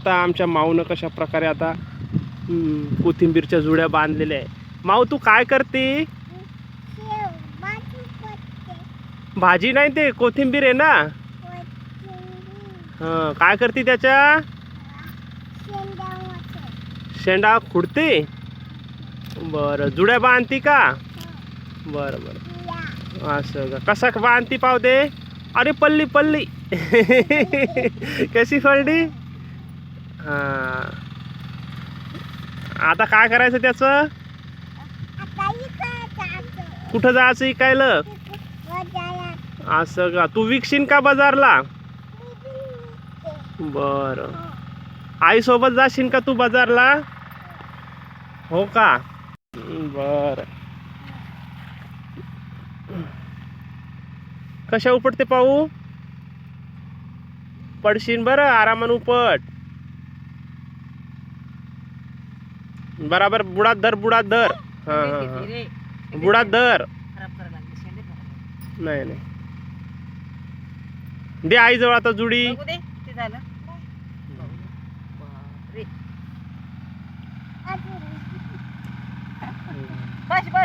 शकता आमच्या माऊनं कशा प्रकारे आता कोथिंबीरच्या जुड्या बांधलेल्या आहे. माऊ तू काय करते? भाजी नाही ते कोथिंबीर आहे ना. हा काय करते त्याच्या? शेंडा खुडते. बरं जुड्या बांधती का? बरं बरं असं का. कसा बांधती पाव दे. अरे पल्ली पल्ली कशी पडली. हा आता काय करायचं त्याचं? कुठं जायचं इकायला? असं का. तू विकशील का बाजारला? बर आई सोबत जाशील का तू बाजारला? हो का. बर कशा उपटते पाहू? पडशीन बरं आरामानं उपट. बराबर बुडात धर बुडात धर. हा हा हा बुडात धर. नाही नाही दे आई जवळ आता जुडी. बस बस